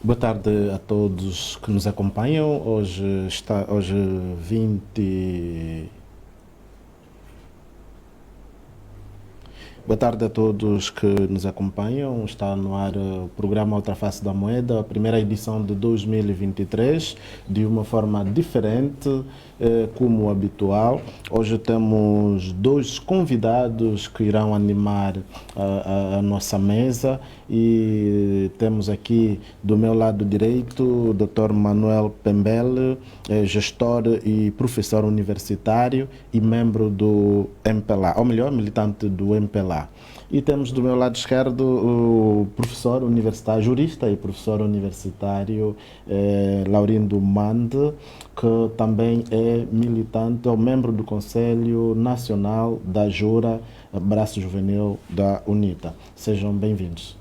Boa tarde a todos que nos acompanham. Hoje 20. Boa tarde a todos que nos acompanham. Está no ar o programa Outra Face da Moeda, a primeira edição de 2023, de uma forma diferente, como habitual. Hoje temos dois convidados que irão animar a nossa mesa e temos aqui do meu lado direito o Dr. Manuel Pembele, gestor e professor universitário e membro do MPLA, ou melhor, militante do MPLA. E temos do meu lado esquerdo o professor universitário, jurista e professor universitário Laurindo Mande, que também é militante ou membro do Conselho Nacional da Jura, Braço Juvenil da UNITA. Sejam bem-vindos.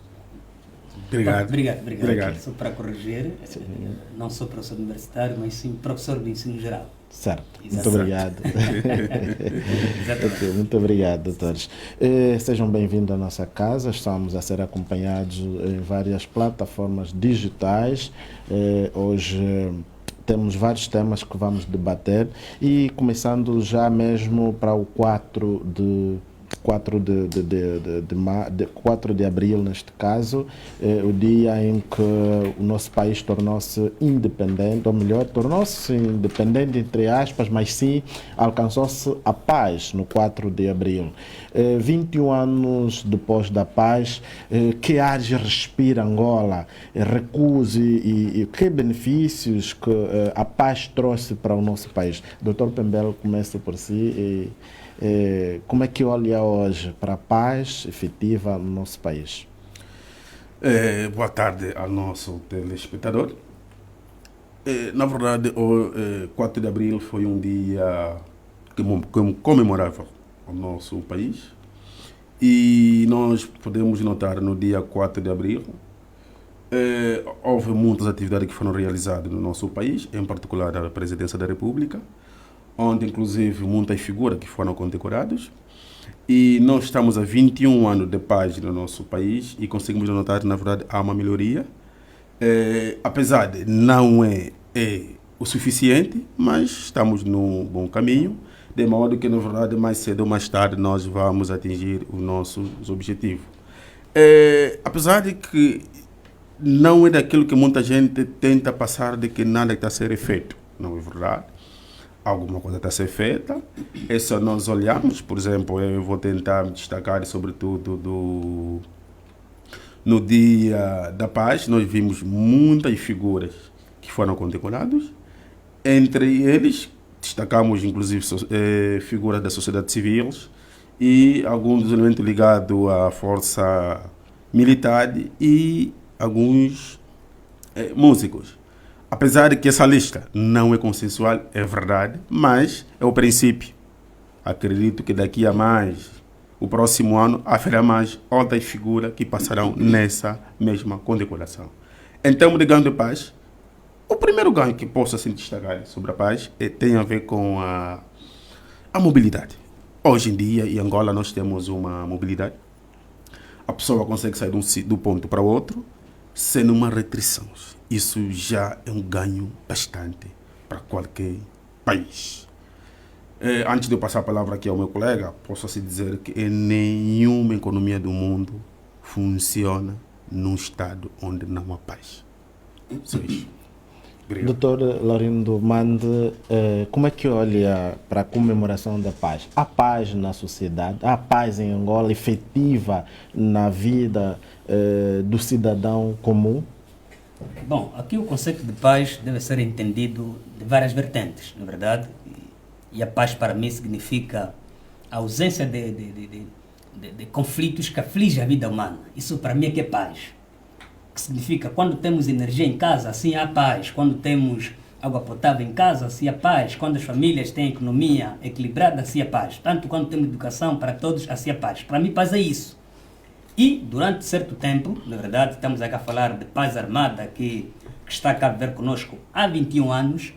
Obrigado. Só para corrigir, não sou professor universitário, mas sim professor do ensino geral. Certo, muito obrigado. Okay, muito obrigado, doutores. Sejam bem-vindos à nossa casa. Estamos a ser acompanhados em várias plataformas digitais. Hoje temos vários temas que vamos debater e começando já mesmo para o 4 de abril, neste caso, o dia em que o nosso país tornou-se independente, ou melhor, tornou-se independente entre aspas, mas sim alcançou-se a paz no 4 de abril. 21 anos depois da paz, que ares respira Angola, recuos e que benefícios que a paz trouxe para o nosso país. Dr. Pembele, começa por si. Como é que olha hoje para a paz efetiva no nosso país? Boa tarde ao nosso telespectador. Na verdade, o 4 de abril foi um dia que comemorava o nosso país e nós podemos notar no dia 4 de abril houve muitas atividades que foram realizadas no nosso país, em particular a Presidência da República, onde inclusive muitas figuras que foram condecoradas, e nós estamos a 21 anos de paz no nosso país e conseguimos notar que na verdade há uma melhoria, apesar de não é o suficiente, mas estamos num bom caminho, de modo que na verdade mais cedo ou mais tarde nós vamos atingir os nossos objetivos. Apesar de que não é daquilo que muita gente tenta passar de que nada está a ser feito, não é verdade. Alguma coisa está a ser feita, é só nós olharmos, por exemplo, eu vou tentar me destacar sobretudo no Dia da Paz, nós vimos muitas figuras que foram condecoradas, entre eles destacamos inclusive figuras da sociedade civil e alguns dos elementos ligados à força militar e alguns músicos. Apesar de que essa lista não é consensual, é verdade, mas é o princípio. Acredito que daqui a mais, o próximo ano, haverá mais outras figuras que passarão nessa mesma condecoração. Em termos de ganho de paz, o primeiro ganho que posso assim, destacar sobre a paz tem a ver com a mobilidade. Hoje em dia, em Angola, nós temos uma mobilidade. A pessoa consegue sair do ponto para o outro sem uma restrição. Isso já é um ganho bastante para qualquer país. Antes de eu passar a palavra aqui ao meu colega, posso assim dizer que nenhuma economia do mundo funciona num estado onde não há paz. Só isso. Doutor Laurindo Mande, como é que olha para a comemoração da paz? Há paz na sociedade? Há paz em Angola efetiva na vida do cidadão comum? Bom, aqui o conceito de paz deve ser entendido de várias vertentes, na verdade. E a paz para mim significa a ausência de conflitos que afligem a vida humana. Isso para mim é que é paz. Que significa quando temos energia em casa, assim há paz. Quando temos água potável em casa, assim há paz. Quando as famílias têm economia equilibrada, assim há paz. Tanto quando temos educação para todos, assim há paz. Para mim, paz é isso. E, durante certo tempo, na verdade, estamos aqui a falar de paz armada, que está cá a ver conosco há 21 anos,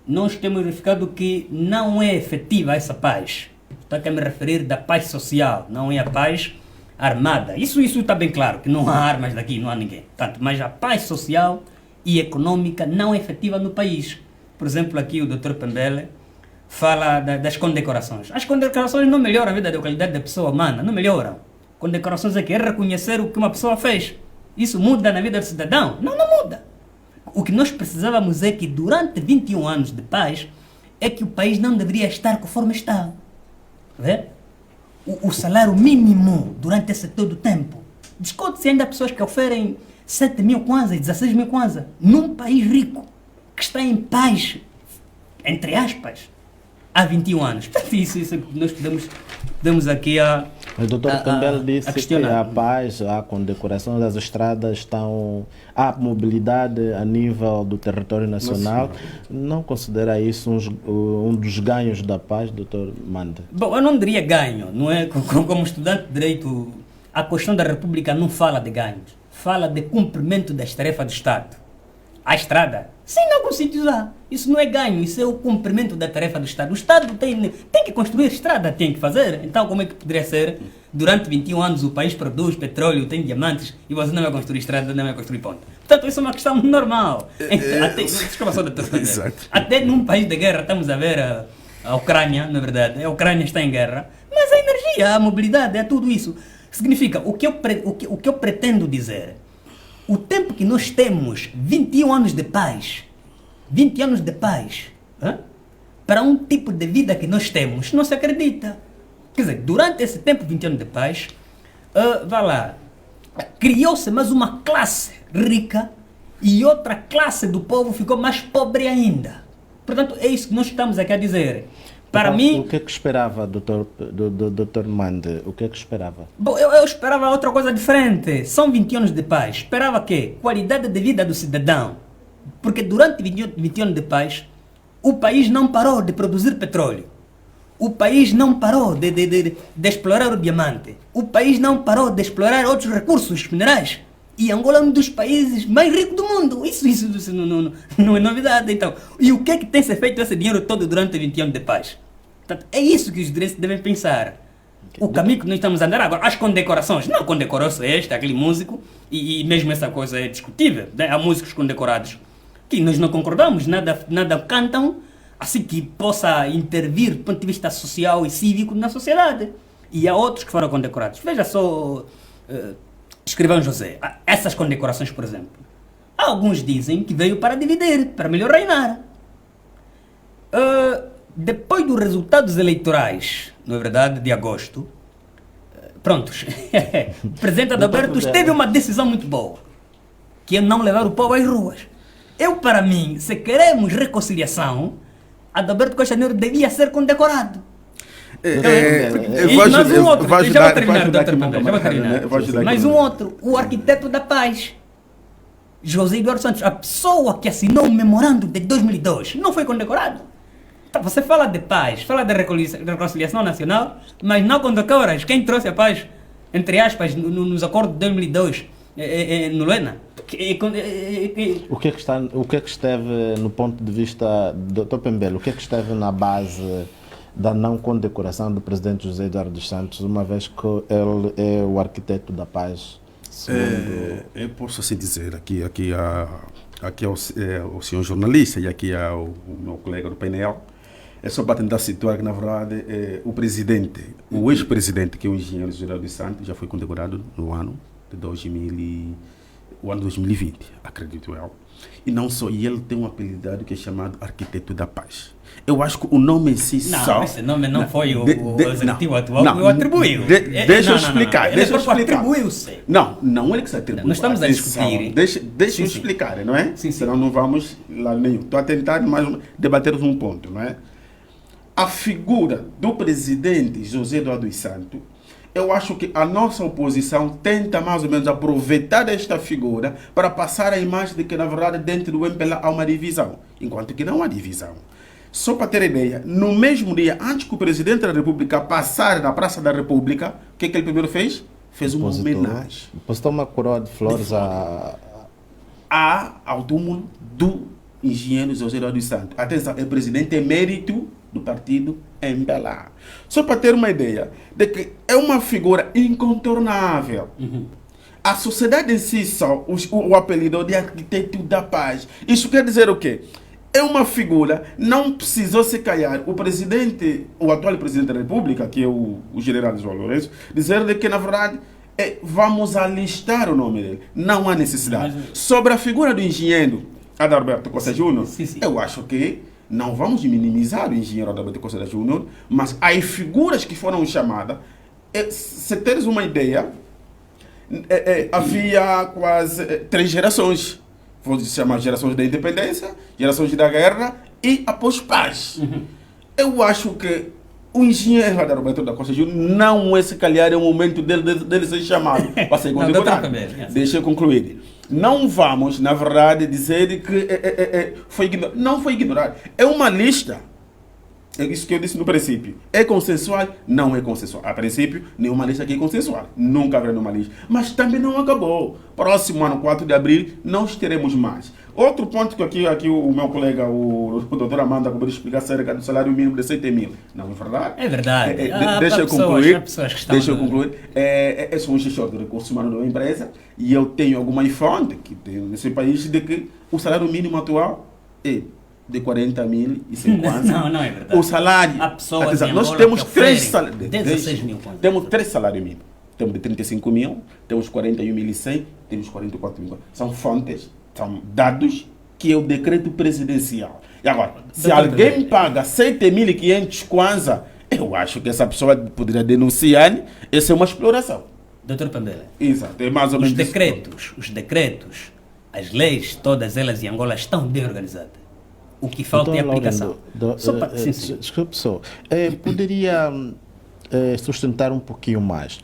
nós temos verificado que não é efetiva essa paz. Estou aqui a me referir da paz social, não é a paz armada. Isso está bem claro, que não há armas daqui, não há ninguém. Portanto, mas a paz social e econômica não efetiva no país. Por exemplo, aqui o Dr. Pembele fala das condecorações. As condecorações não melhoram a vida da qualidade da pessoa humana, não melhoram. Condecorações é que é reconhecer o que uma pessoa fez. Isso muda na vida do cidadão? Não, não muda. O que nós precisávamos é que durante 21 anos de paz, é que o país não deveria estar conforme está. Vê? O salário mínimo durante esse todo o tempo. Discute-se ainda pessoas que oferem 7 mil kwanzas, 16 mil kwanzas, num país rico, que está em paz, entre aspas, há 21 anos. Portanto, isso é que nós podemos aqui O Dr. Pembele disse que questionar. há paz, há condecoração, as estradas estão... Há mobilidade a nível do território nacional. Não considera isso um dos ganhos da paz, Dr. Mande? Bom, eu não diria ganho, não é? Como estudante de Direito, a Constituição da República não fala de ganhos, fala de cumprimento das tarefas do Estado. A estrada, sim, em alguns sítios há. Isso não é ganho, isso é o cumprimento da tarefa do Estado. O Estado tem que construir estrada, tem que fazer. Então, como é que poderia ser? Durante 21 anos o país produz petróleo, tem diamantes, e você não vai construir estrada, não vai construir ponte. Portanto, isso é uma questão normal. Desculpa só, doutor. Até num país de guerra, estamos a ver a Ucrânia, na verdade. A Ucrânia está em guerra, mas a energia, a mobilidade, é tudo isso. Significa, o que eu pretendo dizer, o tempo que nós temos, 21 anos de paz, 20 anos de paz, para um tipo de vida que nós temos, não se acredita. Quer dizer, durante esse tempo, 20 anos de paz, vá lá, criou-se mais uma classe rica e outra classe do povo ficou mais pobre ainda. Portanto, é isso que nós estamos aqui a dizer. Para mim... O que é que esperava, Dr. Mande? O que é que esperava? Bom, eu esperava outra coisa diferente. São 20 anos de paz. Esperava que qualidade de vida do cidadão. Porque durante 20 anos de paz, o país não parou de produzir petróleo. O país não parou de explorar o diamante. O país não parou de explorar outros recursos minerais. E Angola é um dos países mais ricos do mundo. Isso não é novidade. Então, e o que é que tem se feito esse dinheiro todo durante 20 anos de paz? Portanto, é isso que os direitos devem pensar. O caminho que nós estamos a andar agora, as condecorações, não condecorou-se aquele músico, e mesmo essa coisa é discutível. Né? Há músicos condecorados que nós não concordamos, nada cantam assim que possa intervir do ponto de vista social e cívico na sociedade. E há outros que foram condecorados. Veja só, escrivão José, essas condecorações, por exemplo, alguns dizem que veio para dividir, para melhor reinar. Depois dos resultados eleitorais, não é verdade, de agosto, prontos, o presidente Adalberto teve uma decisão muito boa, que é não levar o povo às ruas. Para mim, se queremos reconciliação, Adalberto Costa Neto devia ser condecorado. Mais um outro, já vou terminar, doutor Pembele, já vou terminar. Mais um outro, o arquiteto da paz, José Eduardo Santos, a pessoa que assinou o memorando de 2002, não foi condecorado. Você fala de paz, fala de reconciliação nacional, mas não condecoras quem trouxe a paz, entre aspas, nos acordos de 2002, no Luena. O que é que esteve, no ponto de vista do Dr. Pembele, o que é que esteve na base da não condecoração do presidente José Eduardo dos Santos, uma vez que ele é o arquiteto da paz? Eu posso assim dizer, aqui ao senhor jornalista e aqui ao meu colega do painel, é só para tentar situar que, na verdade, o ex-presidente, que é o engenheiro José Eduardo dos Santos, já foi condecorado no ano de 2020, acredito eu. E não só, e ele tem um apelidado que é chamado Arquiteto da Paz. Eu acho que o nome em si não, esse nome não foi o executivo atual que o atribuiu. Deixa eu explicar. Ele atribuiu-se. Não ele que se atribuiu. Nós estamos a discutir. Deixa eu explicar, não é? Sim. Senão não vamos lá nenhum. Estou a tentar mais debater um ponto, não é? A figura do presidente José Eduardo dos Santos, eu acho que a nossa oposição tenta mais ou menos aproveitar esta figura para passar a imagem de que, na verdade, dentro do MPLA há uma divisão, enquanto que não há divisão. Só para ter ideia, no mesmo dia, antes que o presidente da República passar na Praça da República, o que ele primeiro fez? Fez uma homenagem. Postou uma coroa de flores ao túmulo do engenheiro José Eduardo dos Santos. Atenção, é presidente emérito do partido MPLA. Só para ter uma ideia de que é uma figura incontornável. A sociedade em si só, o apelido de arquiteto da paz. Isso quer dizer o quê? É uma figura, não precisou se calhar o atual presidente da República, que é o general João Lourenço, dizer de que na verdade vamos alistar o nome dele. Não há necessidade. Sobre a figura do engenheiro Adalberto Costa Júnior, eu acho que não vamos minimizar o engenheiro Adalberto Costa Júnior, mas as figuras que foram chamadas, se teres uma ideia, havia quase 3 gerações. Vou chamar gerações da independência, gerações da guerra e após paz. Eu acho que o engenheiro Adalberto da Costa Júnior não é se calhar o momento dele ser chamado para ser condecorado. Deixa eu concluir. Não vamos, na verdade, dizer que foi ignorado. Não foi ignorado. É uma lista. É isso que eu disse no princípio. É consensual? Não é consensual. A princípio, nenhuma lista aqui é consensual. Nunca haverá nenhuma lista. Mas também não acabou. Próximo ano, 4 de abril, nós teremos mais. Outro ponto que aqui o meu colega, o doutor Amanda, acabou de explicar acerca do salário mínimo de 7 mil. Não é verdade? É verdade. Deixa eu concluir. Deixa eu concluir. Eu sou um gestor de recursos humanos de uma empresa e eu tenho alguma fonte que tem nesse país de que o salário mínimo atual é de 40.050. Não é verdade. O salário. Nós temos 3 salários. 16 mil. Temos 3 salários mínimos. Temos de 35 mil, temos 41.100, temos 44 mil. São fontes, são dados que é o decreto presidencial. E agora, se alguém paga 7.500 kwanza, eu acho que essa pessoa poderia denunciar. Essa é uma exploração. Doutor Pambela. Exato, é mais ou menos os decretos, as leis, todas elas em Angola estão bem organizadas. O que falta é a aplicação. Desculpe só. Poderia sustentar um pouquinho mais.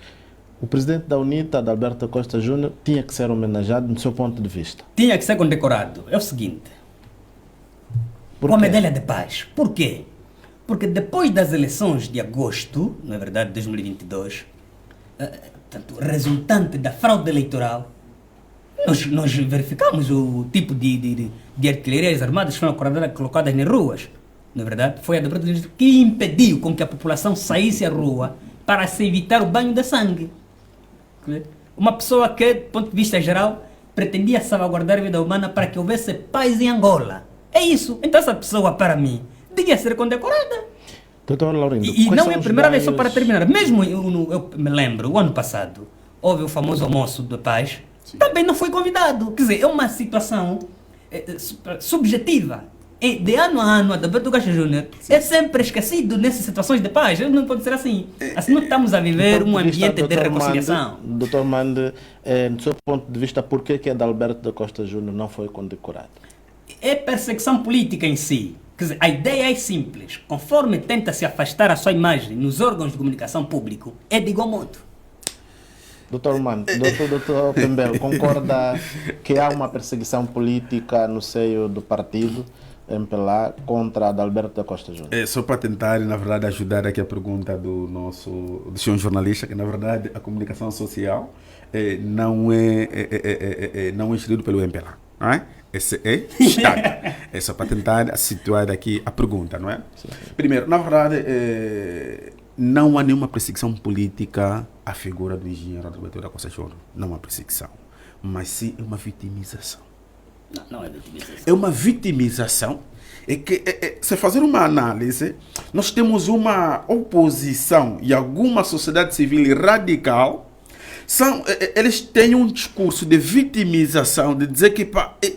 O presidente da UNITA, Adalberto Costa Júnior, tinha que ser homenageado no seu ponto de vista. Tinha que ser condecorado. É o seguinte. Com a medalha de paz. Por quê? Porque depois das eleições de agosto, na verdade, de 2022, resultante da fraude eleitoral, nós verificamos o tipo de artilharias armadas que foram colocadas nas ruas. Na verdade, foi a Adalberto que impediu com que a população saísse à rua para se evitar o banho de sangue. Uma pessoa que, do ponto de vista geral, pretendia salvaguardar a vida humana para que houvesse paz em Angola. É isso. Então essa pessoa, para mim, devia ser condecorada. Doutor Laurindo, e não é a primeira vez, só para terminar. Mesmo eu me lembro, o ano passado, houve o famoso almoço de paz. Sim. Também não foi convidado. Quer dizer, é uma situação subjetiva. E de ano a ano, Adalberto Costa Júnior é sempre esquecido nessas situações de paz. Não pode ser assim. Assim não estamos a viver um ambiente de reconciliação. Doutor Mande, do seu ponto de vista, por que Adalberto Costa Júnior não foi condecorado? É perseguição política em si. Quer dizer, a ideia é simples. Conforme tenta se afastar a sua imagem nos órgãos de comunicação público, é de igual modo. Doutor Mande, doutor Pembel, concorda que há uma perseguição política no seio do partido MPLA contra Adalberto Costa Júnior? Só para tentar, na verdade, ajudar aqui a pergunta do senhor jornalista, que na verdade a comunicação social não é gerido pelo MPLA, não é? Esse é Estado. É só para tentar situar aqui a pergunta, não é? Sim. Primeiro, na verdade, não há nenhuma perseguição política à figura do engenheiro Adalberto Costa Júnior. Não há perseguição, mas sim uma vitimização. Não é vitimização. É uma vitimização. É que, se fazer uma análise, nós temos uma oposição e alguma sociedade civil radical. Eles têm um discurso de vitimização, de dizer que,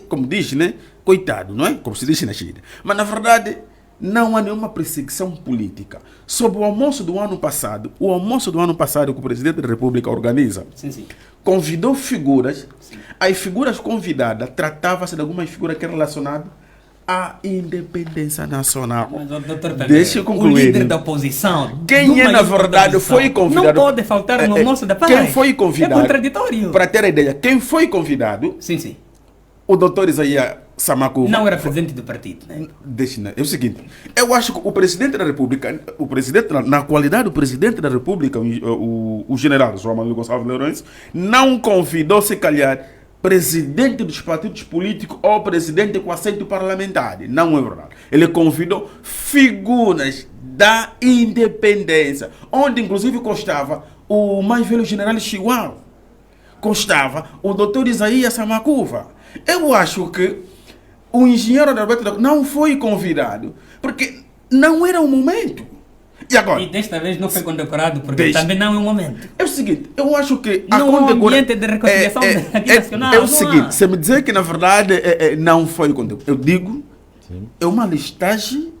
como diz, né? Coitado, não é? Como se diz na China. Mas, na verdade, não há nenhuma perseguição política. Sobre o almoço do ano passado que o presidente da República organiza, sim. Convidou figuras. Sim. As figuras convidadas tratavam-se de algumas figuras que eram relacionadas à independência nacional. Mas, doutor, deixa eu concluir. O líder da oposição. Quem na verdade foi convidado. Não pode faltar no almoço da paz. Quem foi convidado? É contraditório. Para ter a ideia, quem foi convidado? Sim. O doutor Isaías Samacuva. Não era presidente do partido, né? É o seguinte, eu acho que o presidente da República, na qualidade do presidente da República, o general João Manuel Gonçalves Lourenço, não convidou, se calhar, presidente dos partidos políticos ou presidente com assento parlamentar. Não é verdade. Ele convidou figuras da independência, onde inclusive constava o mais velho general Chihuahua. constava o doutor Isaías Samakuva. Eu acho que o engenheiro Adalberto não foi convidado, porque não era o momento. E agora? E desta vez não foi condecorado, porque também não é o momento. É o seguinte, eu acho que a condecoração... Não é ambiente de reconciliação aqui nacional. É o seguinte, se me dizer que na verdade não foi condecorado, eu digo, sim, é uma listagem,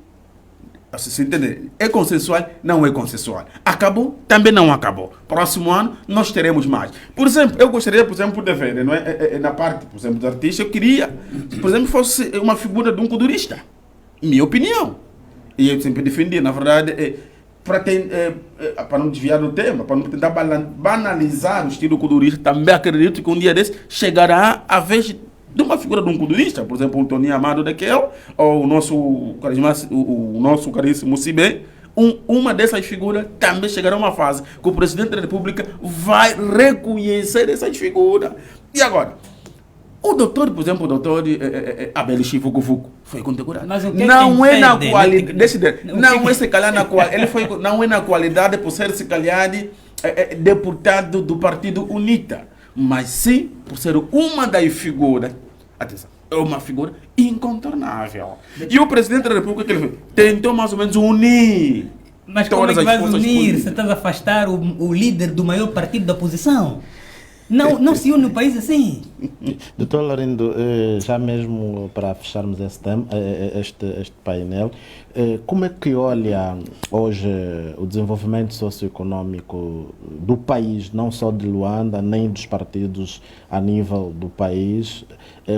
se entender, é consensual, não é consensual. Acabou, também não acabou. Próximo ano nós teremos mais. Por exemplo, eu gostaria, por exemplo, de ver, não é, na parte, por exemplo, dos artistas, eu queria, por exemplo, fosse uma figura de um culturista. Minha opinião. E eu sempre defendi, na verdade, para não desviar do tema, para não tentar banalizar o estilo culturista, também acredito que um dia desse chegará a vez de uma figura de um culturista, por exemplo, o Tony Amado daquele, ou o nosso caríssimo Cibé. Uma dessas figuras também chegará a uma fase que o presidente da República vai reconhecer essas figuras. E agora? O doutor, por exemplo, o doutor Abel Chifukufuku foi condecorado. Não é na qualidade, não é se calhar na qualidade, ele foi, não é na qualidade por ser se calhar deputado do Partido UNITA, mas sim por ser uma das figuras, atenção, é uma figura incontornável. E o presidente da República, que ele fez, tentou mais ou menos unir. Mas como é que vai unir? Você está a afastar o líder do maior partido da oposição? Não se une o país assim. Doutor Laurindo, já mesmo para fecharmos esse tema, este painel, como é que olha hoje o desenvolvimento socioeconômico do país, não só de Luanda, nem dos partidos a nível do país?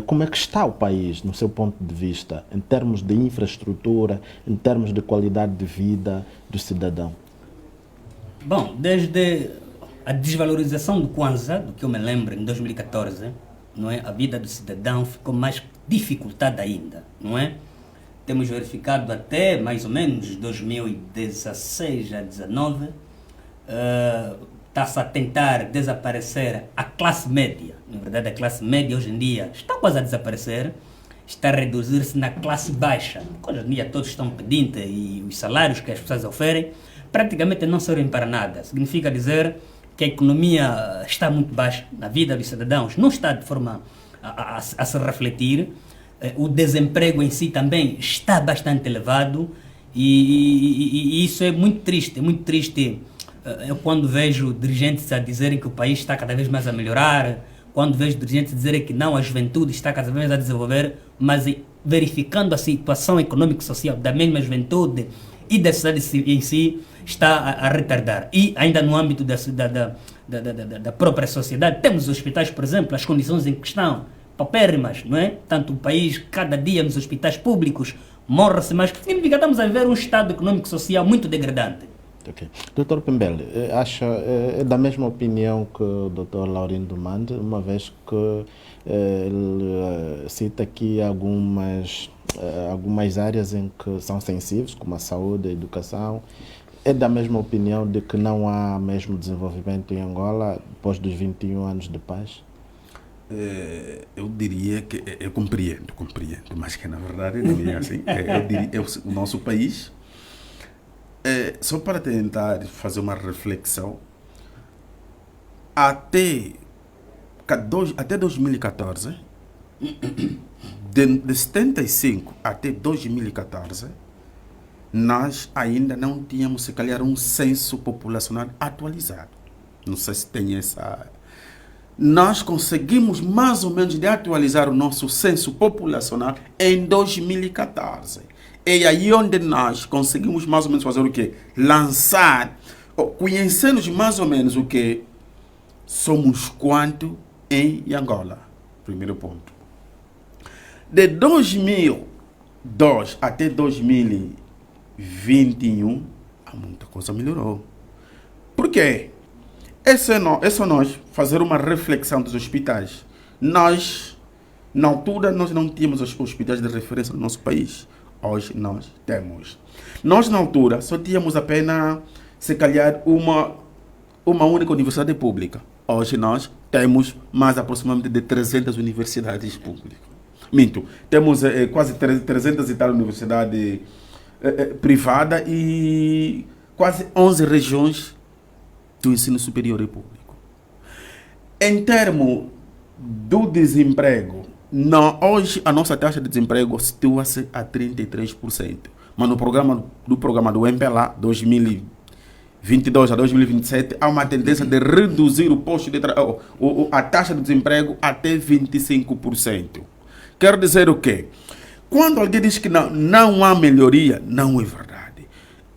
Como é que está o país, no seu ponto de vista, em termos de infraestrutura, em termos de qualidade de vida do cidadão? Bom, desde a desvalorização do Kwanza, do que eu me lembro, em 2014, não é? A vida do cidadão ficou mais dificultada ainda, não é? Temos verificado até mais ou menos 2016 a 2019, está-se a tentar desaparecer a classe média. Na verdade, a classe média hoje em dia está quase a desaparecer, está a reduzir-se na classe baixa. Hoje em dia todos estão pedintes e os salários que as pessoas oferem praticamente não servem para nada. Significa dizer que a economia está muito baixa na vida dos cidadãos, não está de forma a se refletir. O desemprego em si também está bastante elevado e isso é muito triste, muito triste. Eu quando vejo dirigentes a dizerem que o país está cada vez mais a melhorar, quando vejo dirigentes a dizerem que não, a juventude está cada vez mais a desenvolver, mas verificando a situação econômica e social da mesma juventude e da sociedade em si, está a retardar. E ainda no âmbito da própria sociedade, temos hospitais, por exemplo, as condições em que estão paupérrimas, não é? Tanto o país, cada dia nos hospitais públicos, morre-se, mas significa que estamos a viver um estado econômico e social muito degradante. Okay. Dr. Pembele, acha é da mesma opinião que o Dr. Laurindo Mande, uma vez que ele cita aqui algumas áreas em que são sensíveis, como a saúde, a educação. É da mesma opinião de que não há mesmo desenvolvimento em Angola depois dos 21 anos de paz? Eu diria que eu compreendo, mas que na verdade não é assim. Eu diria, o nosso país, só para tentar fazer uma reflexão, até 2014, de 75 até 2014, nós ainda não tínhamos, se calhar, um censo populacional atualizado. Não sei se tem essa... Nós conseguimos mais ou menos de atualizar o nosso censo populacional em 2014. É aí onde nós conseguimos mais ou menos fazer o quê? Lançar, conhecemos mais ou menos o que somos quanto em Angola. Primeiro ponto. De 2002 até 2021, muita coisa melhorou. Por quê? É só nós fazer uma reflexão dos hospitais. Nós, na altura, nós não tínhamos os hospitais de referência no nosso país. Hoje nós temos. Nós, na altura, só tínhamos apenas, se calhar, uma única universidade pública. Hoje nós temos mais aproximadamente de 300 universidades públicas. Minto, temos quase 300 e tal universidades privadas e quase 11 regiões do ensino superior e público. Em termos do desemprego, não, hoje a nossa taxa de desemprego situa-se a 33%. Mas no programa do MPLA 2022 a 2027 há uma tendência de reduzir o posto de a taxa de desemprego até 25%. Quero dizer o quê? Quando alguém diz que não há melhoria, não é verdade.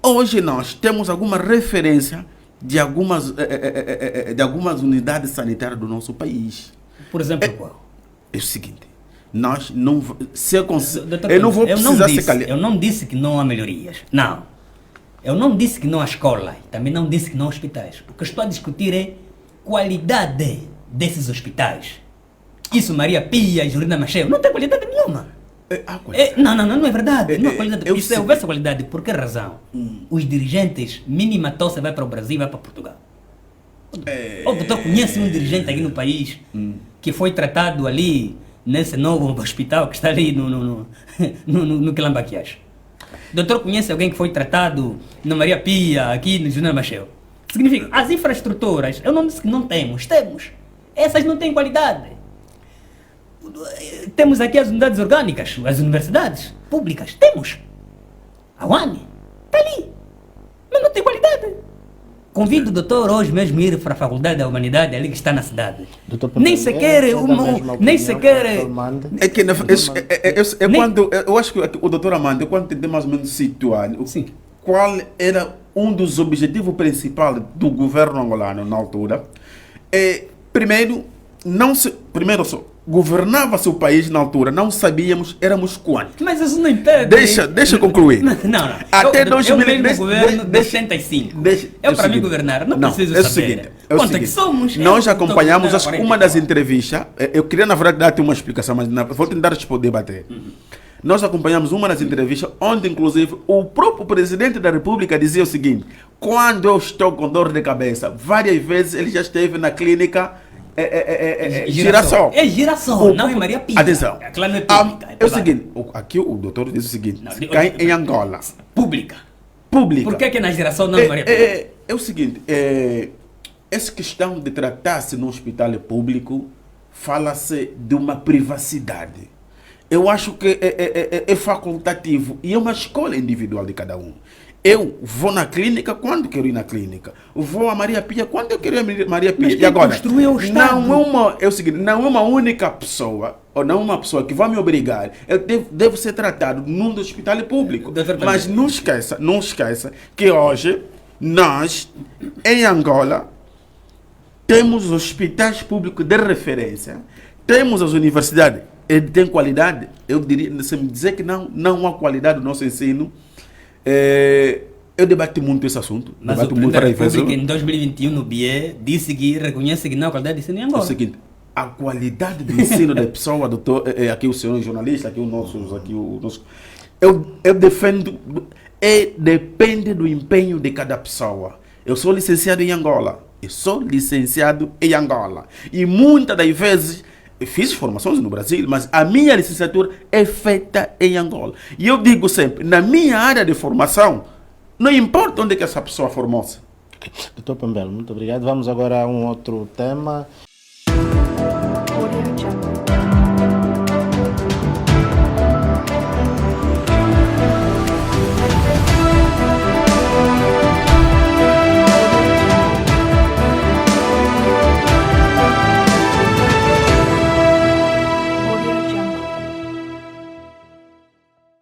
Hoje nós temos alguma referência de algumas unidades sanitárias do nosso país. Por exemplo, qual? É o seguinte, nós não... Doutor, eu não vou precisar se calhar. Eu não disse que não há melhorias. Não. Eu não disse que não há escola. Também não disse que não há hospitais. O que eu estou a discutir é qualidade desses hospitais. Isso, Maria Pia e Jurina Machel, não tem qualidade nenhuma. Não é verdade. Não há qualidade. Isso é houvesse qualidade. Por que razão? Os dirigentes, mínima tosse, vai para o Brasil e vai para Portugal. O doutor conhece um dirigente aqui no país que foi tratado ali nesse novo hospital que está ali no Quilambaquias? O doutor conhece alguém que foi tratado na Maria Pia, aqui no Júnior Machel? Significa, as infraestruturas, eu não disse que não temos. Essas não têm qualidade. Temos aqui as unidades orgânicas, as universidades públicas, temos. A UANI está ali, mas não tem qualidade. Convido o doutor hoje mesmo a ir para a Faculdade da Humanidade, ali que está na cidade. Nem sequer é que quando eu acho que o doutor Amanda, quando tentei mais ou menos situar qual era um dos objetivos principais do governo angolano na altura, primeiro governava-se o país na altura, não sabíamos, éramos quantos. Mas isso não impede. Deixa eu concluir. Não. Até eu mesmo governo de 65. Eu para mim governar, não preciso saber. Seguinte, quanto é que somos? Nós acompanhamos uma das entrevistas, eu queria na verdade dar-te uma explicação, mas vou tentar debater. Nós acompanhamos uma das entrevistas onde inclusive o próprio presidente da República dizia o seguinte: quando eu estou com dor de cabeça, várias vezes ele já esteve na clínica Girassol. É Girassol, não é Maria Pia. Atenção. Aquela não é pública. É o seguinte, aqui o doutor diz o seguinte: em Angola. Pública. Pública. Por que na Girassol não é Maria Pia? É o seguinte, essa questão de tratar-se num hospital público, fala-se de uma privacidade. Eu acho que é facultativo e é uma escolha individual de cada um. Eu vou na clínica quando quero ir na clínica. Vou a Maria Pia quando eu quero ir a Maria Pia. Mas e agora, não é o seguinte, não é uma única pessoa, ou não uma pessoa que vai me obrigar. Eu devo ser tratado num hospital público. Mas não esqueça que hoje, nós, em Angola, temos hospitais públicos de referência, temos as universidades, ele tem qualidade. Eu diria, se me dizer que não há qualidade do nosso ensino, eu debati muito esse assunto. Mas o presidente da República em 2021 no BIE disse que reconhece que não há qualidade de ensino em Angola. É o seguinte, a qualidade do ensino da pessoa, doutor, aqui o senhor jornalista, aqui o nosso, eu defendo, depende do empenho de cada pessoa. Eu sou licenciado em Angola, e muitas das vezes fiz formações no Brasil, mas a minha licenciatura é feita em Angola. E eu digo sempre, na minha área de formação, não importa onde é que essa pessoa formou-se. Doutor Pambelo, muito obrigado. Vamos agora a um outro tema.